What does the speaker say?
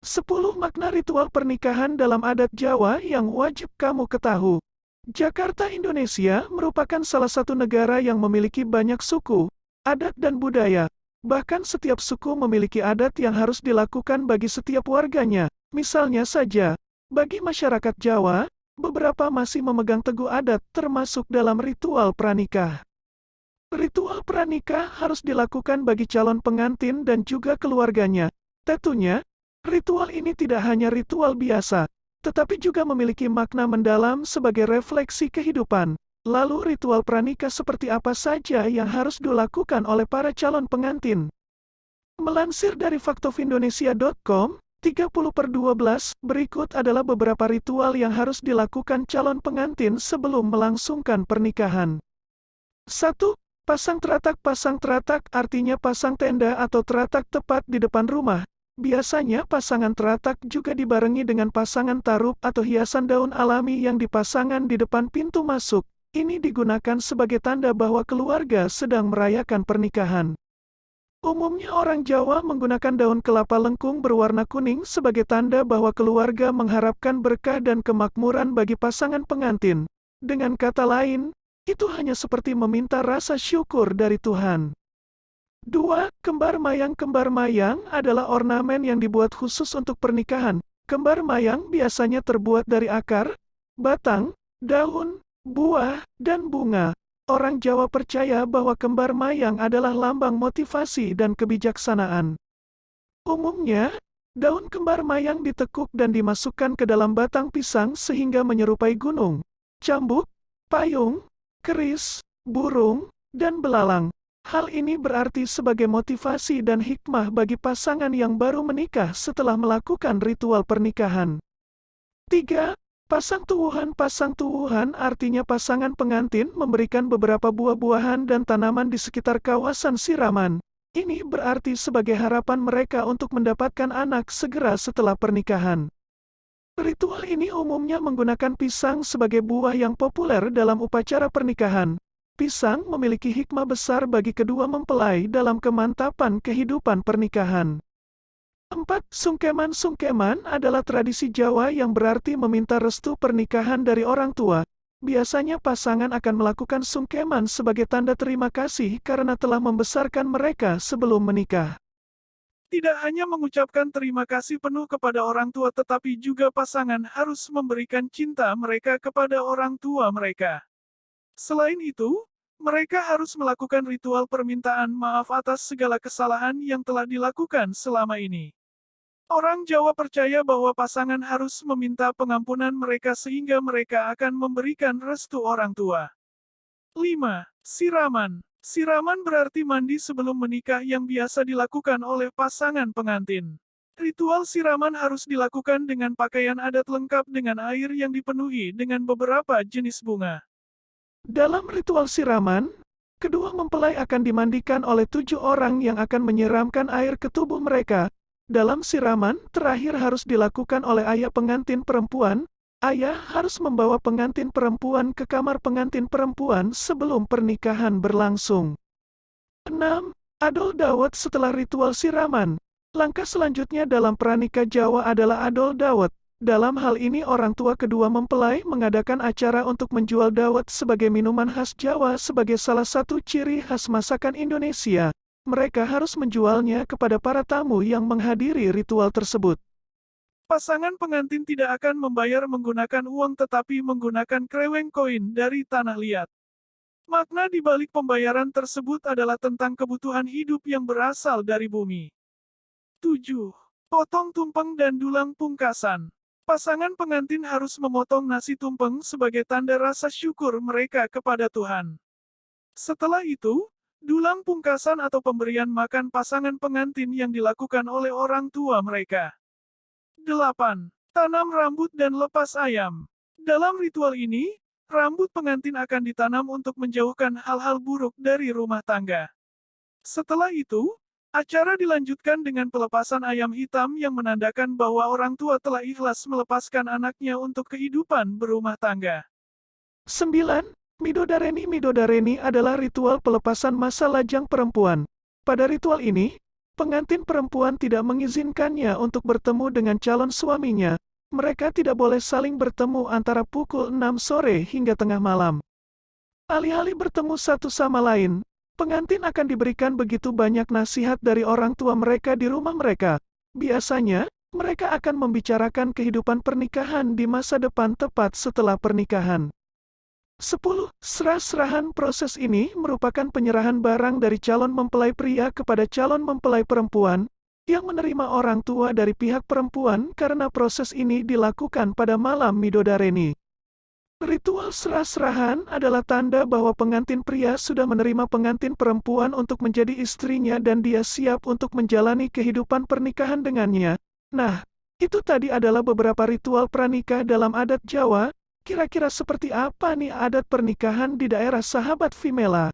10 makna ritual pernikahan dalam adat Jawa yang wajib kamu ketahui. Jakarta, Indonesia merupakan salah satu negara yang memiliki banyak suku, adat dan budaya. Bahkan setiap suku memiliki adat yang harus dilakukan bagi setiap warganya. Misalnya saja, bagi masyarakat Jawa, beberapa masih memegang teguh adat termasuk dalam ritual pranikah. Ritual pranikah harus dilakukan bagi calon pengantin dan juga keluarganya. Tentunya, ritual ini tidak hanya ritual biasa, tetapi juga memiliki makna mendalam sebagai refleksi kehidupan. Lalu ritual pranikah seperti apa saja yang harus dilakukan oleh para calon pengantin? Melansir dari faktofindonesia.com, 30/12, berikut adalah beberapa ritual yang harus dilakukan calon pengantin sebelum melangsungkan pernikahan. 1. Pasang teratak. Pasang teratak artinya pasang tenda atau teratak tepat di depan rumah. Biasanya pasangan teratak juga dibarengi dengan pasangan tarup atau hiasan daun alami yang dipasangkan di depan pintu masuk. Ini digunakan sebagai tanda bahwa keluarga sedang merayakan pernikahan. Umumnya orang Jawa menggunakan daun kelapa lengkung berwarna kuning sebagai tanda bahwa keluarga mengharapkan berkah dan kemakmuran bagi pasangan pengantin. Dengan kata lain, itu hanya seperti meminta rasa syukur dari Tuhan. 2. Kembar mayang. Kembar mayang adalah ornamen yang dibuat khusus untuk pernikahan. Kembar mayang biasanya terbuat dari akar, batang, daun, buah, dan bunga. Orang Jawa percaya bahwa kembar mayang adalah lambang motivasi dan kebijaksanaan. Umumnya, daun kembar mayang ditekuk dan dimasukkan ke dalam batang pisang sehingga menyerupai gunung, cambuk, payung, keris, burung, dan belalang. Hal ini berarti sebagai motivasi dan hikmah bagi pasangan yang baru menikah setelah melakukan ritual pernikahan. 3. Pasang tuwuhan. Pasang tuwuhan artinya pasangan pengantin memberikan beberapa buah-buahan dan tanaman di sekitar kawasan siraman. Ini berarti sebagai harapan mereka untuk mendapatkan anak segera setelah pernikahan. Ritual ini umumnya menggunakan pisang sebagai buah yang populer dalam upacara pernikahan. Pisang memiliki hikmah besar bagi kedua mempelai dalam kemantapan kehidupan pernikahan. 4. Sungkeman. Sungkeman adalah tradisi Jawa yang berarti meminta restu pernikahan dari orang tua. Biasanya pasangan akan melakukan sungkeman sebagai tanda terima kasih karena telah membesarkan mereka sebelum menikah. Tidak hanya mengucapkan terima kasih penuh kepada orang tua tetapi juga pasangan harus memberikan cinta mereka kepada orang tua mereka. Selain itu, mereka harus melakukan ritual permintaan maaf atas segala kesalahan yang telah dilakukan selama ini. Orang Jawa percaya bahwa pasangan harus meminta pengampunan mereka sehingga mereka akan memberikan restu orang tua. 5. Siraman. Siraman berarti mandi sebelum menikah yang biasa dilakukan oleh pasangan pengantin. Ritual siraman harus dilakukan dengan pakaian adat lengkap dengan air yang dipenuhi dengan beberapa jenis bunga. Dalam ritual siraman, kedua mempelai akan dimandikan oleh 7 orang yang akan menyiramkan air ke tubuh mereka. Dalam siraman, terakhir harus dilakukan oleh ayah pengantin perempuan. Ayah harus membawa pengantin perempuan ke kamar pengantin perempuan sebelum pernikahan berlangsung. 6. Adol dawet. Setelah ritual siraman, langkah selanjutnya dalam pranikah Jawa adalah adol dawet. Dalam hal ini orang tua kedua mempelai mengadakan acara untuk menjual dawet sebagai minuman khas Jawa sebagai salah satu ciri khas masakan Indonesia. Mereka harus menjualnya kepada para tamu yang menghadiri ritual tersebut. Pasangan pengantin tidak akan membayar menggunakan uang tetapi menggunakan kreweng koin dari tanah liat. Makna di balik pembayaran tersebut adalah tentang kebutuhan hidup yang berasal dari bumi. 7. Potong tumpeng dan dulang pungkasan. Pasangan pengantin harus memotong nasi tumpeng sebagai tanda rasa syukur mereka kepada Tuhan. Setelah itu, dulang pungkasan atau pemberian makan pasangan pengantin yang dilakukan oleh orang tua mereka. 8. Tanam rambut dan lepas ayam. Dalam ritual ini, rambut pengantin akan ditanam untuk menjauhkan hal-hal buruk dari rumah tangga. Setelah itu, acara dilanjutkan dengan pelepasan ayam hitam yang menandakan bahwa orang tua telah ikhlas melepaskan anaknya untuk kehidupan berumah tangga. 9. Midodareni. Midodareni adalah ritual pelepasan masa lajang perempuan. Pada ritual ini, Pengantin perempuan tidak mengizinkannya untuk bertemu dengan calon suaminya. Mereka tidak boleh saling bertemu antara pukul 6 sore hingga tengah malam. Alih-alih bertemu satu sama lain, pengantin akan diberikan begitu banyak nasihat dari orang tua mereka di rumah mereka. Biasanya, mereka akan membicarakan kehidupan pernikahan di masa depan tepat setelah pernikahan. 10. Serah-serahan. Proses ini merupakan penyerahan barang dari calon mempelai pria kepada calon mempelai perempuan, yang menerima orang tua dari pihak perempuan karena proses ini dilakukan pada malam Midodareni. Ritual serah-serahan adalah tanda bahwa pengantin pria sudah menerima pengantin perempuan untuk menjadi istrinya dan dia siap untuk menjalani kehidupan pernikahan dengannya. Nah, itu tadi adalah beberapa ritual pranikah dalam adat Jawa. Kira-kira seperti apa nih adat pernikahan di daerah sahabat Vimela?